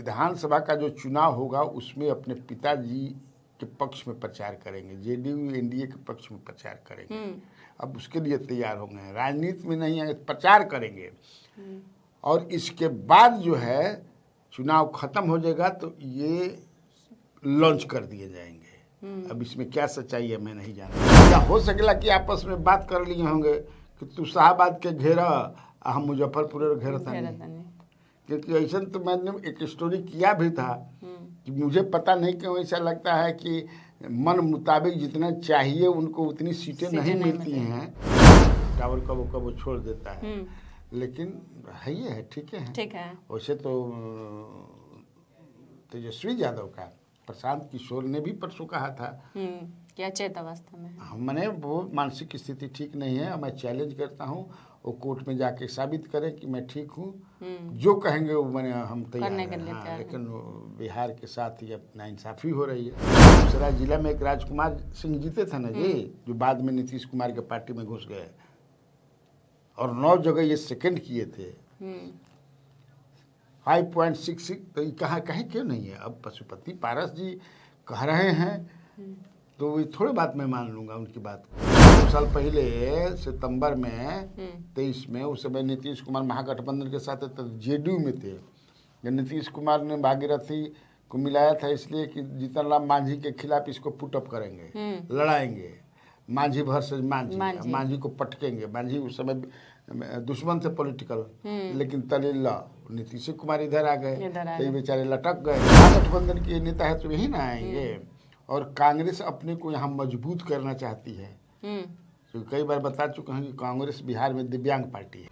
विधानसभा का जो चुनाव होगा उसमें अपने पिताजी के पक्ष में प्रचार करेंगे, जेडीयू एनडीए के पक्ष में प्रचार करेंगे। अब उसके लिए तैयार हो गए हैं, राजनीति में नहीं आएंगे, प्रचार करेंगे। और इसके बाद जो है चुनाव खत्म हो जाएगा तो ये लॉन्च कर दिए जाएंगे। अब इसमें क्या सच्चाई है मैं नहीं जानता। या हो सकेला कि आपस में बात कर लिए होंगे कि तू शाहबाद के घेरा, हम मुजफ्फरपुर घेरा था नहीं। क्योंकि ऐसा तो मैंने एक स्टोरी किया भी था कि मुझे पता नहीं क्यों ऐसा लगता है कि मन मुताबिक जितना चाहिए उनको उतनी सीटें नहीं मिलती हैं। टावर कब वो छोड़ देता है, लेकिन है ये है ठीक है। वैसे तो तेजस्वी यादव का प्रशांत किशोर ने भी परसों कहा था कि अचेत अवस्था में, मैंने वो मानसिक स्थिति ठीक नहीं है। मैं चैलेंज करता हूँ वो कोर्ट में जाके साबित करें कि मैं ठीक हूँ। जो कहेंगे वो मैंने हम तैयार हैं। लेकिन बिहार के साथ ही अब नाइंसाफ़ी हो रही है। दूसरा जिला में एक राजकुमार सिंह जीते थे ना जी, जो बाद में नीतीश कुमार के पार्टी में घुस गए और 9 जगह ये सेकंड किए थे। 5.66 तो ये कहीं क्यों नहीं है। अब पशुपति पारस जी कह रहे हैं तो ये थोड़ी बात मैं मान लूंगा उनकी बात को। 2 साल पहले सितंबर में 23 में उस समय नीतीश कुमार महागठबंधन के साथ तो जेडीयू में थे। नीतीश कुमार ने भागीरथी को मिलाया था इसलिए कि जीतन राम मांझी के खिलाफ इसको पुटअप करेंगे, लड़ाएंगे, मांझी वर्सेस मांझी को पटकेंगे। मांझी उस समय दुश्मन थे पॉलिटिकल, लेकिन तलीला नीतीश कुमार इधर आ गए तो ये बेचारे लटक गए। महागठबंधन के नेता है तो यही ना आएंगे। और कांग्रेस अपने को यहाँ मजबूत करना चाहती है, तो कई बार बता चुके हैं कि कांग्रेस बिहार में दिव्यांग पार्टी है।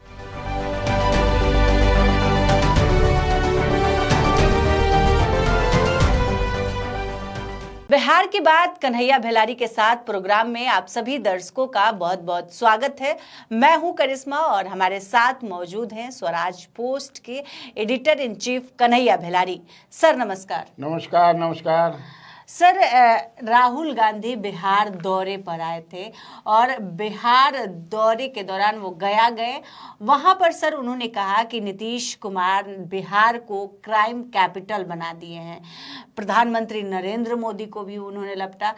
बिहार की बात कन्हैया भेलारी के साथ प्रोग्राम में आप सभी दर्शकों का बहुत बहुत स्वागत है। मैं हूं करिश्मा और हमारे साथ मौजूद हैं स्वराज पोस्ट के editor in chief Kanhaiya Bhelari. Sir नमस्कार। नमस्कार। नमस्कार सर, राहुल गांधी बिहार दौरे पर आए थे और बिहार दौरे के दौरान वो गया गए। वहां पर सर उन्होंने कहा कि नीतीश कुमार बिहार को क्राइम कैपिटल बना दिए हैं। प्रधानमंत्री नरेंद्र मोदी को भी उन्होंने लपटा।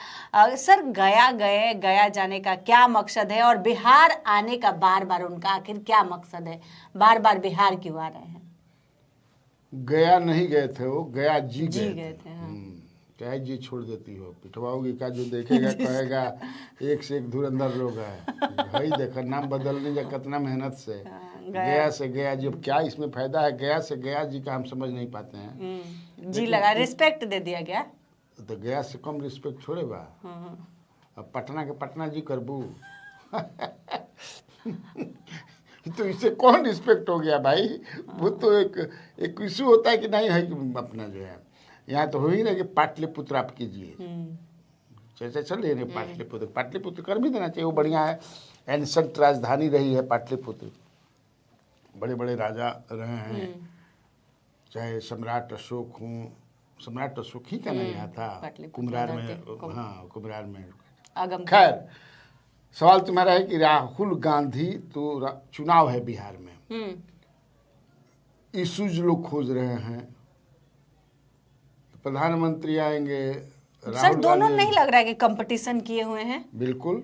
सर गया जाने का क्या मकसद है और बिहार आने का बार बार उनका आखिर क्या मकसद है? बार बार बिहार क्यों आ रहे हैं? गया नहीं गए थे, वो गया जी गए थे। चाहे जी छोड़ देती हो, पिटवाओगी का जो देखेगा कहेगा एक से एक धुरंधर लोग है। भाई देखा नाम बदलने जा कितना मेहनत से गया से गया जी। अब क्या इसमें फायदा है गया से गया जी का, हम समझ नहीं पाते हैं। जी लगा रिस्पेक्ट दे दिया गया तो गया से कम रिस्पेक्ट छोड़े बा। अब पटना के पटना जी करबू तो इससे कौन रिस्पेक्ट हो गया भाई। वो तो एक इशू होता है कि नहीं है कि अपना जो है यहाँ तो हो ही रहा कि पाटलिपुत्र आप कीजिए। चर्चा चल रही है पाटलिपुत्र कर भी देना चाहिए, वो बढ़िया है। एंशंट राजधानी रही है पाटलिपुत्र, बड़े बड़े राजा रहे हैं, चाहे सम्राट अशोक हूँ। सम्राट अशोक ही का नहीं यहाँ था कुम्हरार में। हाँ कुम्हरार में। खैर सवाल तुम्हारा है कि राहुल गांधी तो चुनाव है बिहार में, इशूज लोग खोज रहे हैं, प्रधानमंत्री आएंगे। सर दोनों नहीं लग रहा है कि कंपटीशन किए हुए हैं? बिल्कुल।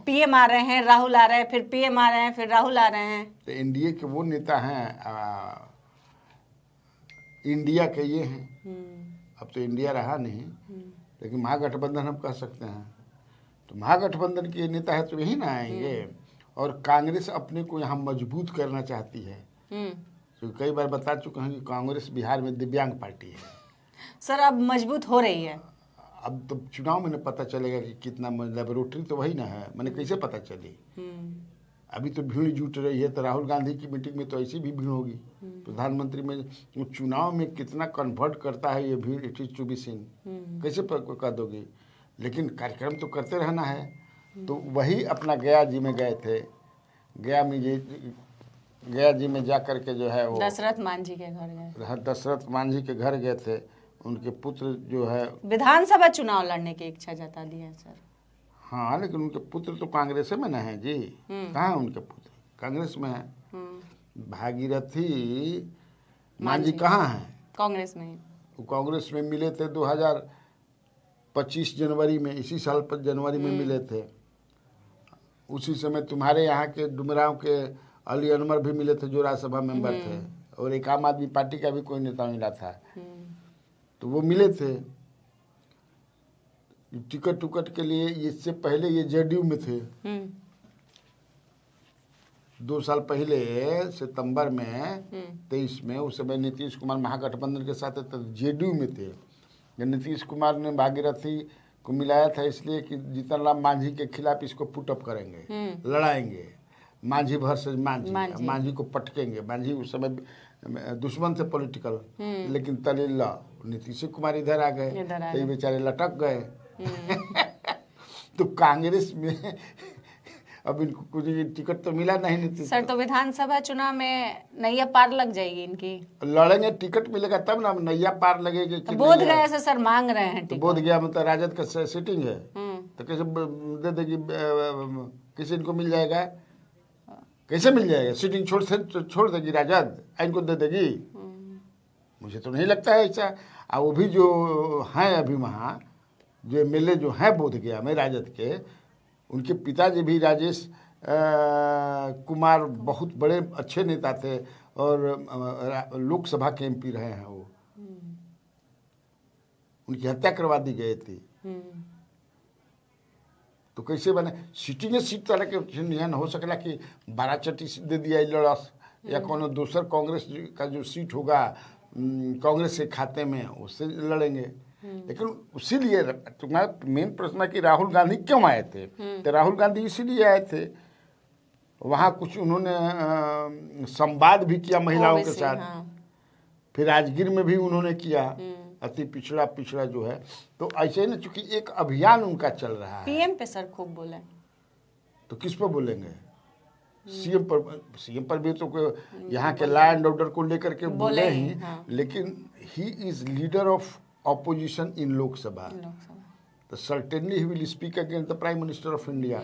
पीएम आ रहे हैं, राहुल आ रहे हैं, फिर पीएम आ रहे हैं, फिर राहुल आ रहे हैं। तो एनडीए के वो नेता हैं, इंडिया के ये हैं। अब तो इंडिया रहा नहीं, लेकिन महागठबंधन हम कह सकते हैं। तो महागठबंधन के नेता है तो यही ना आएंगे। और कांग्रेस अपने को यहाँ मजबूत करना चाहती है, तो कई बार बता चुके हैं कि कांग्रेस बिहार में दिव्यांग पार्टी है। सर अब मजबूत हो रही है। अब तो चुनाव में पता चलेगा कि कितना, लेबोरेटरी तो वही ना है, मैंने कैसे पता चली। अभी तो भीड़ जुट रही है, तो राहुल गांधी की मीटिंग में तो ऐसी भी भीड़ होगी। प्रधानमंत्री में चुनाव में कितना कन्वर्ट करता है ये भीड़, it is to be seen. कैसे कह दोगे, लेकिन कार्यक्रम तो करते रहना है। तो वही अपना गया जी में गए थे। गया जी में जा करके जो है वो दशरथ मांझी के घर गए। दशरथ मांझी के घर गए थे। उनके पुत्र जो है विधानसभा चुनाव लड़ने की इच्छा जता दी है सर। हाँ लेकिन उनके पुत्र तो कांग्रेस में न है जी। कहाँ है उनके पुत्र? कांग्रेस में है। भागीरथी मांझी कहाँ है? कांग्रेस में ही। वो कांग्रेस में मिले थे 2025 जनवरी में, इसी साल पर जनवरी में मिले थे। उसी समय तुम्हारे यहाँ के डुमरांव के अली अनवर भी मिले थे जो राज्यसभा मेंबर थे, और एक आम आदमी पार्टी का भी कोई नेता मिला था, तो वो मिले थे टिकट टुकट के लिए। इससे पहले ये जेडीयू में थे, 2 साल पहले सितंबर में 23 में, उस समय नीतीश कुमार महागठबंधन के साथ तो जेडीयू में थे। नीतीश कुमार ने भागीरथी को मिलाया था इसलिए कि जीतन राम मांझी के खिलाफ इसको पुटअप करेंगे, लड़ाएंगे, मांझी वर्सेस मांझी को पटकेंगे। मांझी उस समय दुश्मन थे पॉलिटिकल, लेकिन तलीला नीतीश कुमार इधर आ गए तो ये बेचारे लटक गए। तो कांग्रेस में अब इनको कुछ टिकट तो मिला नहीं नीतीश सर। तो विधानसभा चुनाव में नैया पार लग जाएगी इनकी, लड़ेंगे, टिकट मिलेगा तब ना नैया पार लगेगी। तो बोध गया से सर मांग रहे हैं टिकट। बोध गया मतलब राजद का सीटिंग है, तो कैसे दे देगी, किसी इनको मिल जाएगा, कैसे मिल जाएगा? सीटिंग छोड़ देगी राजद, इनको दे देगी? मुझे तो नहीं लगता है ऐसा। और वो भी जो हैं अभी वहाँ जो एमएलए जो हैं बोध गया में राजद के, उनके पिताजी भी राजेश कुमार बहुत बड़े अच्छे नेता थे और लोकसभा के एमपी रहे हैं। वो उनकी हत्या करवा दी गई थी, तो कैसे बने? सीटिंग सीट तरह के यह हो सकला कि 12 चट्टी दे दिया लड़स, या कोनो दूसर कांग्रेस का जो सीट होगा कांग्रेस के खाते में उससे लड़ेंगे। लेकिन इसीलिए तुम्हारा मेन प्रश्न है कि राहुल गांधी क्यों आए थे? तो राहुल गांधी इसीलिए आए थे, वहाँ कुछ उन्होंने संवाद भी किया महिलाओं के साथ, फिर राजगीर में भी उन्होंने किया, अति पिछड़ा जो है। तो ऐसे ही ना, चूंकि एक अभियान उनका चल रहा है। पीएम पे सर खूब बोले, तो किस पर बोलेंगे? सीएम पर भी तो यहाँ के लॉ एंड ऑर्डर को लेकर के बोले ही, लेकिन he is leader of opposition in Lok Sabha, तो certainly he will speak against the prime minister of India.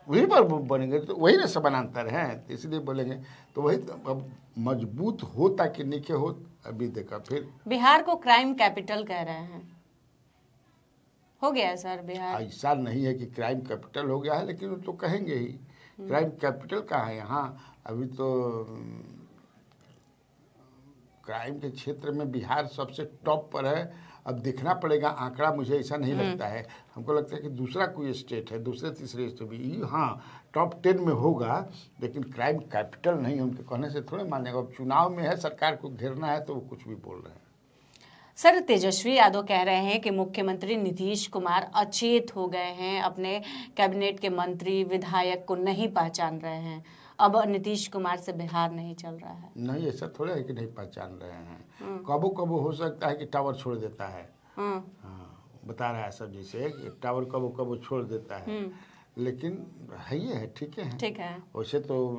वहीं पर बनेंगे, तो वही ना समानांतर है, इसलिए बोलेंगे। तो वही अब मजबूत होता कि नहीं हो, अभी देखा। फिर बिहार को क्राइम कैपिटल कह रहे हैं, हो गया है सर बिहार? ऐसा नहीं है कि क्राइम कैपिटल हो गया है, लेकिन वो तो कहेंगे ही। क्राइम कैपिटल कहाँ है यहाँ? अभी तो क्राइम के क्षेत्र में बिहार सबसे टॉप पर है। अब देखना पड़ेगा आंकड़ा, मुझे ऐसा नहीं लगता है। हमको लगता है कि दूसरा कोई स्टेट है, दूसरे तीसरे स्टेट भी, हाँ टॉप 10 में होगा, लेकिन क्राइम कैपिटल नहीं। उनके कहने से थोड़े मानेगा। अब चुनाव में है, सरकार को घेरना है, तो वो कुछ भी बोल रहे हैं। सर तेजस्वी यादव कह रहे हैं कि मुख्यमंत्री नीतीश कुमार अचेत हो गए हैं, अपने कैबिनेट के मंत्री विधायक को नहीं पहचान रहे हैं, अब नीतीश कुमार से बिहार नहीं चल रहा है। नहीं, ऐसा थोड़ा है कि नहीं पहचान रहे हैं। कबो कबो हो सकता है कि टावर छोड़ देता है, हाँ बता रहा है सब, जैसे टावर कबो कबो छोड़ देता है, लेकिन है ये है, ठीक है। वैसे तो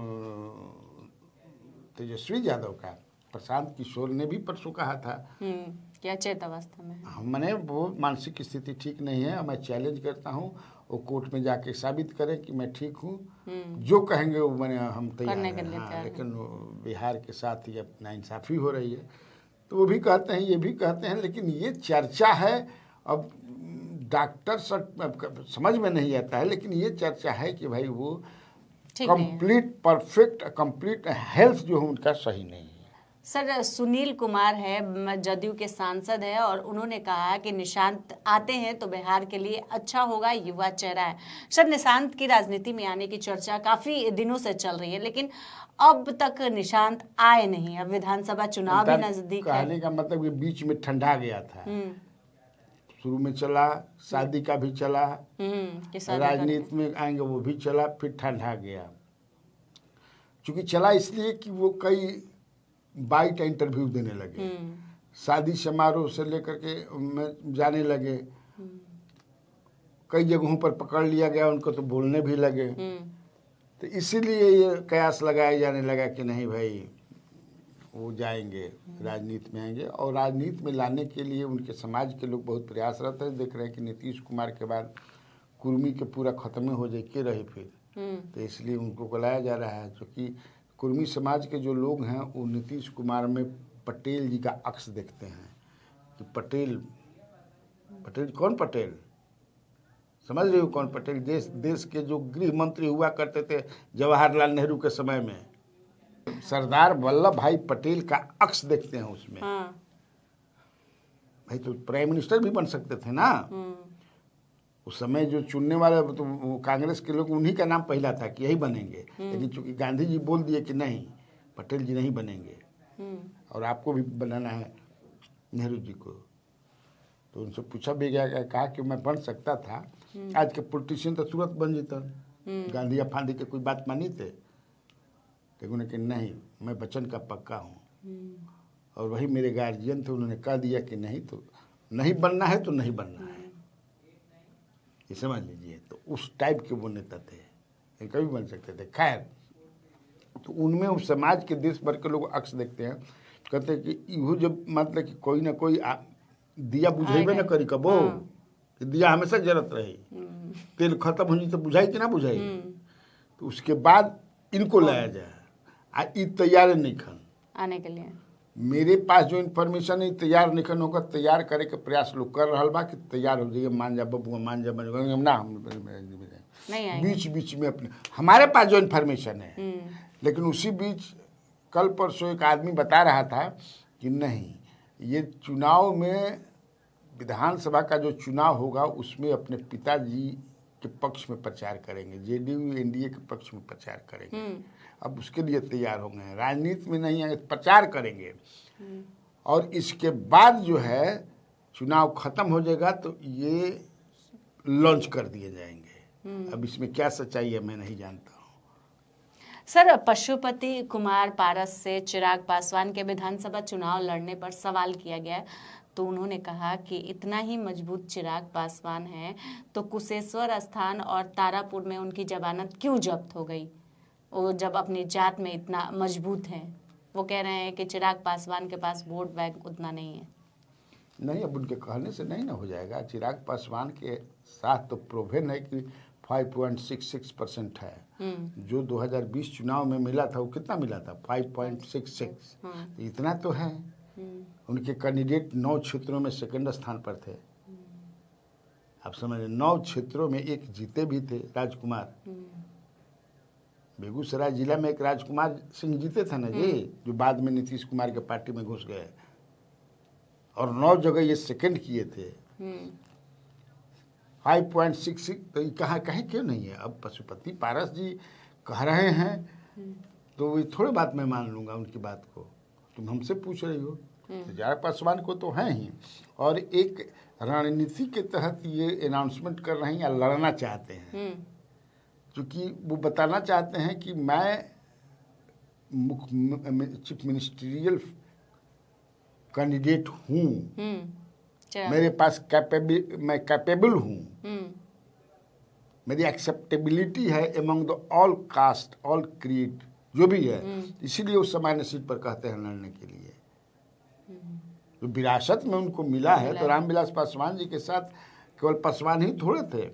तेजस्वी यादव का प्रशांत किशोर ने भी परसों कहा था कि अचेत अवस्था में है। मैंने वो मानसिक स्थिति ठीक नहीं है, मैं चैलेंज करता हूँ, वो कोर्ट में जाके साबित करें कि मैं ठीक हूँ। जो कहेंगे वो मैंने हम तैयार हैं। हाँ, लेकिन बिहार के साथ ही अपना इंसाफी हो रही है, तो वो भी कहते हैं, ये भी कहते हैं, लेकिन ये चर्चा है। अब डॉक्टर समझ में नहीं आता है, लेकिन ये चर्चा है कि भाई वो कंप्लीट परफेक्ट कंप्लीट हेल्थ जो है उनका सही नहीं है। सर सुनील कुमार है, जदयू के सांसद है, और उन्होंने कहा कि निशांत आते हैं तो बिहार के लिए अच्छा होगा, युवा चेहरा है। सर निशांत की राजनीति में आने की चर्चा काफी दिनों से चल रही है, लेकिन अब तक निशांत आए नहीं। अब विधानसभा चुनाव भी नजदीक है। कहने का मतलब कि बीच में ठंडा गया था, शुरू में चला, शादी का भी चला, राजनीति में आएंगे वो भी चला, फिर ठंडा गया। चूंकि चला इसलिए कि वो कई बाइट इंटरव्यू देने लगे, शादी समारोह से लेकर के जाने लगे, कई जगहों पर पकड़ लिया गया उनको, तो बोलने भी लगे। तो इसीलिए ये कयास लगाया जाने लगा कि नहीं भाई वो जाएंगे, राजनीति में आएंगे। और राजनीति में लाने के लिए उनके समाज के लोग बहुत प्रयासरत हैं। देख रहे हैं कि नीतीश कुमार के बाद कुर्मी के पूरा खत्म हो जाए के रहे फिर, तो इसलिए उनको बुलाया जा रहा है। क्योंकि कुर्मी समाज के जो लोग हैं वो नीतीश कुमार में पटेल जी का अक्स देखते हैं कि पटेल कौन पटेल, समझ रहे हो कौन पटेल? देश के जो गृह मंत्री हुआ करते थे जवाहरलाल नेहरू के समय में, सरदार वल्लभ भाई पटेल का अक्स देखते हैं उसमें। हाँ। भाई तो प्राइम मिनिस्टर भी बन सकते थे ना। उस समय जो चुनने वाले तो वो कांग्रेस के लोग, उन्हीं का नाम पहला था कि यही बनेंगे, लेकिन चूंकि गांधी जी बोल दिए कि नहीं, पटेल जी नहीं बनेंगे और आपको भी बनाना है नेहरू जी को, तो उनसे पूछा भी गया, कहा कि मैं बन सकता था। आज के पॉलिटिशियन तो तुरंत बन जीता, गांधी या फांदी के कोई बात मानी थे, लेकिन उन्होंने कि नहीं, मैं वचन का पक्का हूँ। और वही मेरे गार्जियन थे, उन्होंने कह दिया कि नहीं, तो नहीं बनना है तो नहीं बनना है, ये समझ लीजिए। तो उस टाइप के वो नेता थे, ये कभी बन सकते थे। खैर, तो उनमें उस समाज के देश भर के लोग अक्स देखते हैं, कहते हैं कि इहो जब मतलब कि कोई ना कोई दिया बुझेबे न करी कबो, दिया हमेशा जरत रही, तेल खत्म हो जाए तो बुझाई कि ना बुझाई, तो उसके बाद इनको लाया जाए। ई तैयार नहीं खन आने के लिए, मेरे पास जो इन्फॉर्मेशन है तैयार नहीं खन होगा, तैयार करे के प्रयास लोग कर रहा बा कि तैयार हो जाइए, मान जा बबुआ, मान जा ना, नहीं आएंगे। बीच बीच में अपने हमारे पास जो इन्फॉर्मेशन है, लेकिन उसी बीच कल परसों एक आदमी बता रहा था कि नहीं, ये चुनाव में, विधानसभा का जो चुनाव होगा उसमें अपने पिताजी के पक्ष में प्रचार करेंगे, जेडीयू एनडीए के पक्ष में प्रचार करेंगे। अब उसके लिए तैयार हो गए, राजनीति में नहीं आएंगे, प्रचार करेंगे। और इसके बाद जो है चुनाव खत्म हो जाएगा तो ये लॉन्च कर दिए जाएंगे। अब इसमें क्या सच्चाई है मैं नहीं जानता हूँ। सर, पशुपति कुमार पारस से चिराग पासवान के विधानसभा चुनाव लड़ने पर सवाल किया गया, तो उन्होंने कहा कि इतना ही मजबूत चिराग पासवान है तो कुशेश्वर स्थान और तारापुर में उनकी जमानत क्यों जब्त हो गई, वो जब अपनी जात में इतना मजबूत हैं। वो कह रहे हैं कि चिराग पासवान के पास वोट बैंक उतना नहीं है। नहीं, अब उनके कहने से नहीं ना हो जाएगा। चिराग पासवान के साथ तो प्रूवन है कि 5.66% है। जो 2020 चुनाव में मिला था वो कितना मिला था? 5.66। तो इतना तो है। उनके कैंडिडेट 9 क्षेत्रों में सेकंड स्थान पर थे। आप समझ, 9 क्षेत्रों में एक जीते भी थे, राजकुमार। बेगूसराय जिला में एक राजकुमार सिंह जीते थे ना जी, जो बाद में नीतीश कुमार के पार्टी में घुस गए, और 9 जगह ये सेकंड किए थे। 5.66 तो ये कहीं क्यों नहीं है? अब पशुपति पारस जी कह रहे हैं तो ये थोड़ी बात मैं मान लूँगा उनकी बात को। तुम हमसे पूछ रही हो, चिराग पासवान को तो है ही, और एक रणनीति के तहत ये अनाउंसमेंट कर रहे हैं या लड़ना चाहते हैं, क्योंकि वो बताना चाहते हैं कि मैं चीफ मिनिस्ट्रियल कैंडिडेट हूँ, मेरे पास मैं कैपेबल हूँ, मेरी एक्सेप्टेबिलिटी है among the all cast all creed जो भी है, इसीलिए उस समय सीट पर कहते हैं लड़ने के लिए। तो विरासत में उनको मिला है, तो रामविलास पासवान जी के साथ केवल पासवान ही थोड़े थे,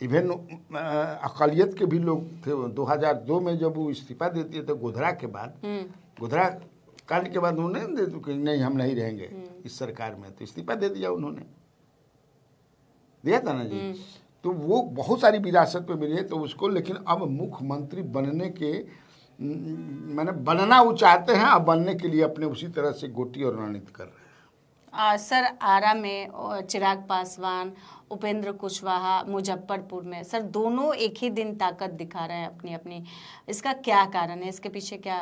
इवन अकालियत के भी लोग थे। 2002 में जब वो इस्तीफा दे दिए थे गोधरा के बाद, गोधरा कांड के बाद उन्होंने दे कि नहीं हम नहीं रहेंगे इस सरकार में, तो इस्तीफा दे दिया, उन्होंने दिया था ना जी। तो वो बहुत सारी विरासत पे मिली है, तो उसको, लेकिन अब मुख्यमंत्री बनने के मैंने बनना वो चाहते हैं, अब बनने के लिए अपने उसी तरह से गोटी और रणनीति कर रहे हैं। सर, आरा में चिराग पासवान, उपेंद्र कुशवाहा मुजफ्फरपुर में, सर दोनों एक ही दिन ताकत दिखा रहे हैं अपनी अपनी, इसका क्या कारण है? इसके पीछे क्या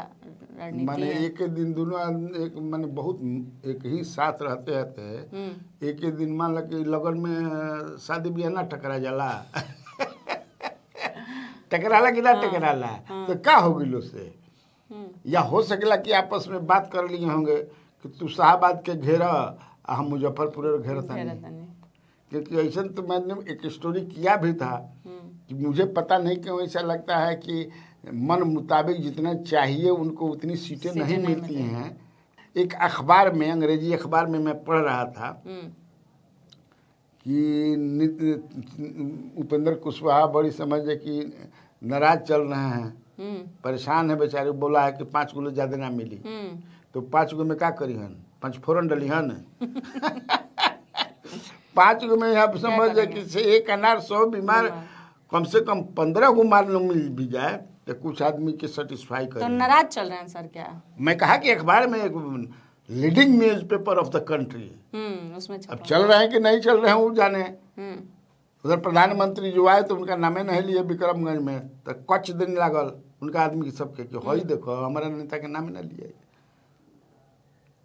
रणनीति माने है? एक दिन दोनों एक माने बहुत एक ही साथ रहते एक ही दिन मान लो कि लगन में शादी ब्याह ना टकरा जाला टकराला कि ना टकराला, तो क्या हो गई उससे? या हो सकेला कि आपस में बात कर लिए होंगे कि तू शाहबाद के घेरा, हम मुजफ्फरपुर घेरा था नहीं। क्योंकि ऐसा तो मैंने एक स्टोरी किया भी था कि मुझे पता नहीं क्यों ऐसा लगता है कि मन मुताबिक जितना चाहिए उनको उतनी सीटें नहीं मिलती हैं। एक अखबार में, अंग्रेजी अखबार में मैं पढ़ रहा था कि उपेंद्र कुशवाहा बड़ी समझे कि नाराज चल रहे हैं, परेशान है बेचारे, बोला है कि 5 किलो ज़्यादा ना मिली। तो 5 गो में का करी हन, 5 फोरन डली हन। 5 गो में आप समझ जाए कि से एक अनार 100 बीमार, कम से कम 15 गो मार मिल भी जाए तो कुछ आदमी के सेटिस्फाई तो करे। नाराज चल रहे हैं सर क्या? मैं कहा कि अखबार में एक leading news paper of the country, उसमें अब चल रहे हैं कि नहीं चल रहे हैं वो जाने। हम्म उधर प्रधानमंत्री जो आए तो उनका नामे नहीं लिए विक्रमगंज में, तो कुछ दिन लागल उनका आदमी के सबके कि हई देखो हमारा नेता के नाम न लिए।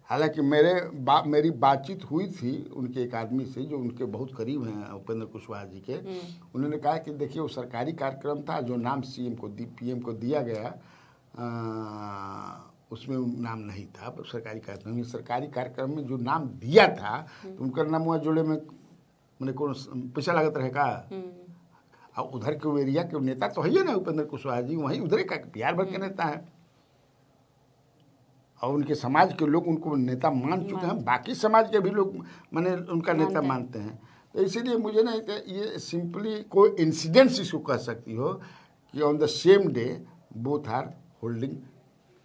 हालांकि मेरी बातचीत हुई थी उनके एक आदमी से जो उनके बहुत करीब हैं उपेंद्र कुशवाहा जी के। उन्होंने कहा कि देखिए वो सरकारी कार्यक्रम था, जो नाम पीएम को दिया गया उसमें नाम नहीं था सरकारी कार्यक्रम। सरकारी कार्यक्रम में जो नाम दिया था तो उनका नाम हुआ जोड़े में मैंने कौन पैसा लागत रहेगा। और उधर के वो एरिया के नेता तो है ही ना उपेंद्र कुशवाहा जी, वहीं उधर का बिहार भर के नेता है और उनके समाज के लोग उनको नेता मान चुके हैं, बाकी समाज के भी लोग मैंने उनका नेता मानते हैं। तो इसीलिए मुझे नहीं ये सिंपली कोई इंसिडेंस इसको कह सकती हो कि on the same day both are holding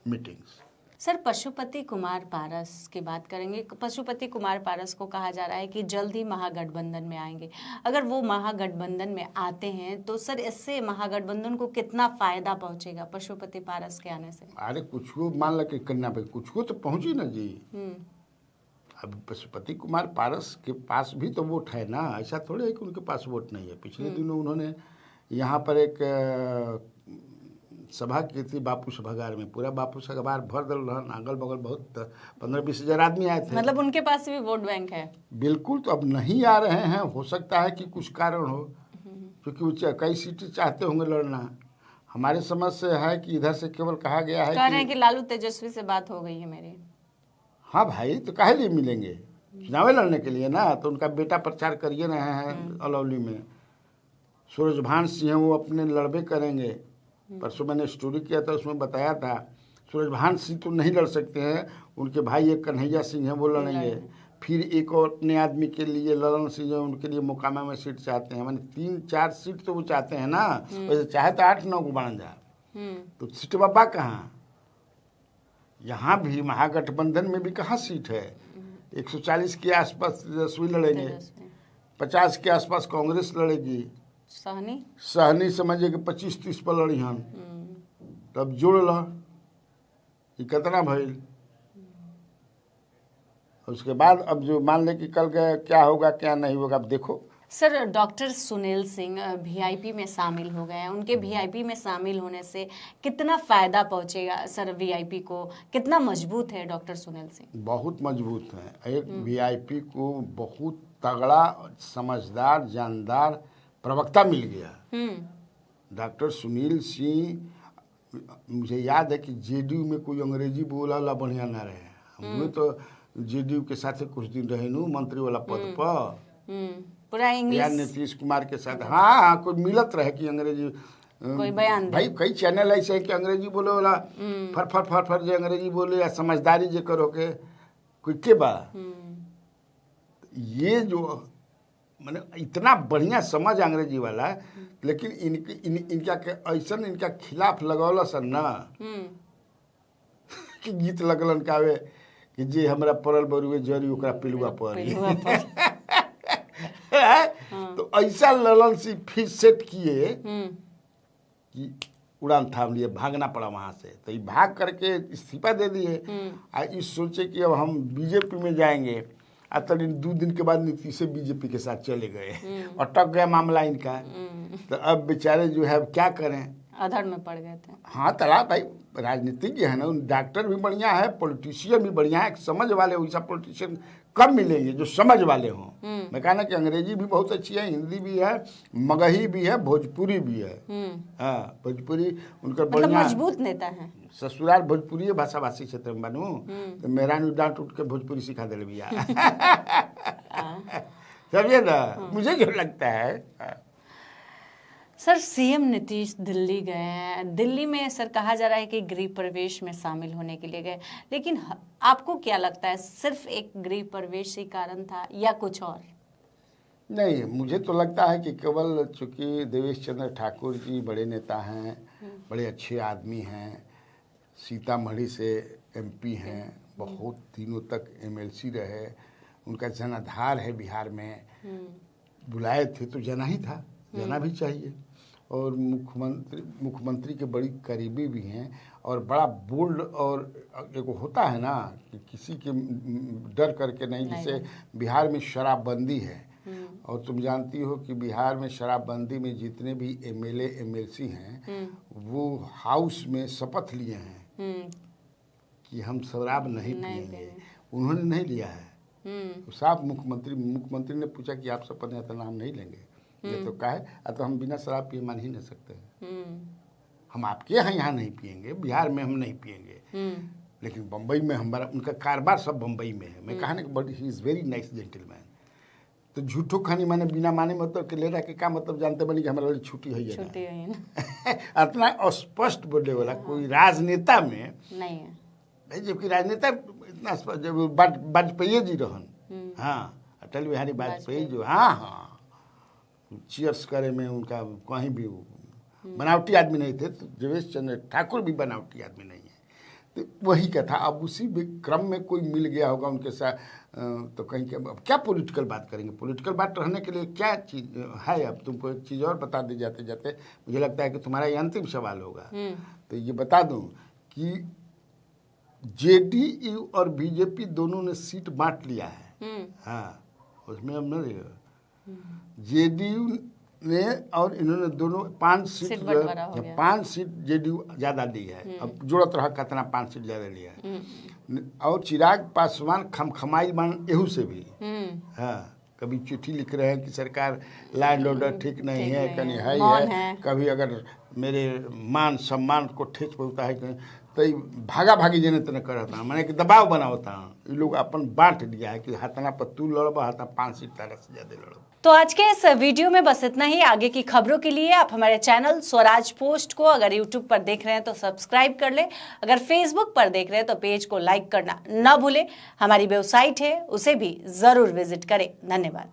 meetings. Sir Pashupati Kumar Paras की बात करेंगे। पशुपति कुमार पारस को कहा जा रहा है कि जल्द ही महागठबंधन में आएंगे। अगर वो महागठबंधन में आते हैं तो सर इससे महागठबंधन को कितना फायदा पहुंचेगा पशुपति पारस के आने से? अरे कुछ को मान लो कि करना भाई कुछ को तो पहुंची ना जी। अब पशुपति कुमार पारस के पास भी तो वोट है ना, ऐसा थोड़े है कि उनके पास वोट नहीं है। पिछले दिनों उन्होंने यहाँ पर एक सभा की थी बापू सभागार में, पूरा बापू सभागार भर दल रहन, अगल बगल बहुत 15-20 हजार आदमी आए थे। मतलब उनके पास भी वोट बैंक है? बिल्कुल। तो अब नहीं आ रहे हैं, हो सकता है कि कुछ कारण हो, क्योंकि वो कई सीटें चाहते होंगे लड़ना। हमारे समझ से है कि इधर से केवल कहा गया है कह रहे हैं कि लालू तेजस्वी से बात हो गई है मेरी। हाँ भाई, तो काहे लिए मिलेंगे, चुनाव लड़ने के लिए ना। तो उनका बेटा प्रचार करिए रहे हैं अलौली में, सूरजभान सिंह वो अपने लड़बे करेंगे। परसों मैंने स्टोरी किया था, उसमें बताया था सूरजभान सिंह तो नहीं लड़ सकते हैं, उनके भाई एक कन्हैया सिंह हैं वो लड़ेंगे। फिर एक और अपने आदमी के लिए ललन सिंह जो उनके लिए मोकामा में सीट चाहते हैं, माने 3-4 सीट तो वो चाहते हैं ना। वैसे चाहे तो 8-9 को बन जाए, तो सीट बाबा कहाँ। यहाँ भी महागठबंधन में भी कहाँ सीट है। 140 के आसपास तेजस्वी लड़ेंगे, 50 के आसपास कांग्रेस लड़ेगी, सहनी समझिए कि 25-30 पर लड़ी हन। तब जोड़ लो ये कितना भइल। उसके बाद अब जो मान ले कि कल क्या होगा क्या नहीं होगा, अब देखो। Sir doctor Sunil Singh VIP में शामिल हो गए हैं, उनके वीआईपी में शामिल होने से कितना फायदा पहुंचेगा सर वीआईपी को? कितना मजबूत है डॉक्टर सुनील सिंह? बहुत मजबूत है। एक वीआईपी को बहुत तगड़ा समझदार जानदार प्रवक्ता मिल गया। डॉक्टर सुनील सिंह, मुझे याद है कि जेडीयू में कोई अंग्रेजी बोला ला बढ़िया ना रहे। हम तो जेडीयू के साथ कुछ दिन रहे नू मंत्री वाला पद पर, पूरा इंग्लिश या नीतीश कुमार के साथ। हाँ, कोई मिलत रहे कि अंग्रेजी कोई बयान भाई कई चैनल ऐसे है कि अंग्रेजी बोले वाला फर फर जे अंग्रेजी बोले या समझदारी जे करो के कोई के बा। ये जो मैंने इतना बढ़िया समझ अंग्रेजी वाला है, लेकिन इनका के ऐसा इनका खिलाफ लगौला सन ना कि गीत लगलन कावे कि जे हमरा परल बरुए जरी ओकरा पिलुआ पड़ी। तो ऐसा ललन सी फिर सेट किए कि उड़ान थाम लिए, भागना पड़ा वहां से। तो ये भाग करके इस्तीफा दे दिए और इस सोचे कि अब हम बीजेपी में जाएंगे। तभी 2 दिन के बाद नीतीश से बीजेपी के साथ चले गए, अटक गया मामला इनका। तो अब बेचारे जो है क्या करें, अधर में पड़ गए थे। हाँ तला भाई राजनीतिज्ञ है ना, डॉक्टर भी बढ़िया है, पॉलिटिशियन भी बढ़िया है। समझ वाले वैसा पॉलिटिशियन कब मिलेंगे जो समझ वाले हों। मैं कहना कि अंग्रेजी भी बहुत अच्छी है, हिंदी भी है, मगही भी है, भोजपुरी भी है। हाँ, भोजपुरी उनका मतलब बढ़िया मजबूत नेता है। ससुराल भोजपुरी भाषा भाषी क्षेत्र में बनू तो मेरा डांट उठ के भोजपुरी सिखा दे भैया। समझे ना, मुझे जो लगता है। सर सीएम नीतीश दिल्ली गए हैं, दिल्ली में सर कहा जा रहा है कि गृह प्रवेश में शामिल होने के लिए गए, लेकिन आपको क्या लगता है सिर्फ एक गृह प्रवेश ही कारण था या कुछ और? नहीं, मुझे तो लगता है कि केवल चूंकि देवेश चंद्र ठाकुर जी बड़े नेता हैं, बड़े अच्छे आदमी हैं, सीतामढ़ी से एमपी हैं, बहुत दिनों तक एमएलसी रहे, उनका जनाधार है बिहार में। बुलाए थे तो जाना ही था, जाना भी चाहिए। और मुख्यमंत्री के बड़ी करीबी भी हैं और बड़ा बोल्ड, और एक होता है ना कि किसी के डर करके नहीं, जैसे बिहार में शराबबंदी है और तुम जानती हो कि बिहार में शराबबंदी में जितने भी एमएलए एमएलसी हैं वो हाउस में शपथ लिए हैं कि हम शराब नहीं पिएंगे। उन्होंने नहीं लिया है। तो साहब मुख्यमंत्री ने पूछा कि आप शपथ लेते नाम नहीं लेंगे, ये तो कहा है तो हम बिना शराब पिए मान ही नहीं सकते। हम आपके यहाँ नहीं पिएंगे, बिहार में हम नहीं पिएंगे, लेकिन बम्बई में हमारा उनका कारोबार सब बम्बई में है। मैं कहा ना कि but he is very nice gentleman. तो झूठो खानी माने बिना माने मतलब के ले रहा कि क्या मतलब जानते बनी कि हमारा वाली छुट्टी है इतना स्पष्ट बोलने वाला कोई राजनेता में नहीं है। जबकि राजनेता इतना जब वाजपेयी जी रहन, हाँ अटल बिहारी वाजपेयी जो, हाँ चीयर्स करे में उनका कहीं भी बनावटी आदमी नहीं थे। तो जवेश चंद्र ठाकुर भी बनावटी आदमी नहीं है। तो वही का था। अब उसी क्रम में कोई मिल गया होगा उनके साथ, तो कहीं के अब क्या पॉलिटिकल बात करेंगे। पॉलिटिकल बात रहने के लिए क्या चीज़ है। अब तुमको एक चीज़ और बता दी जाते जाते, मुझे लगता है कि तुम्हारा ये अंतिम सवाल होगा। तो ये बता दूं कि जेडीयू और बीजेपी दोनों ने सीट बांट लिया है। हाँ, उसमें अब नहीं जेडीयू ने और इन्होंने दोनों 5 सीट, 5 सीट जेडीयू ज़्यादा ली है। अब जोड़त रहा कितना 5 सीट ज़्यादा लिया है। और चिराग पासवान खमखमाई मान एहू से भी, हाँ कभी चिट्ठी लिख रहे हैं कि सरकार लॉ एंड ऑर्डर ठीक नहीं है, कहीं है। कभी अगर मेरे मान सम्मान को ठेस पहुँचता है तो भागा भागी जने तने करता, मैंने कि दबाव बनावता। ये लोग अपन बांट दिया है कि हाथना पर तू लड़ब, हाथना 5 सीट तारा से ज़्यादा लड़ब। तो आज के इस वीडियो में बस इतना ही। आगे की खबरों के लिए आप हमारे चैनल स्वराज पोस्ट को अगर यूट्यूब पर देख रहे हैं तो सब्सक्राइब कर लें, अगर फेसबुक पर देख रहे हैं तो पेज को लाइक करना ना भूलें। हमारी वेबसाइट है उसे भी जरूर विजिट करें। धन्यवाद।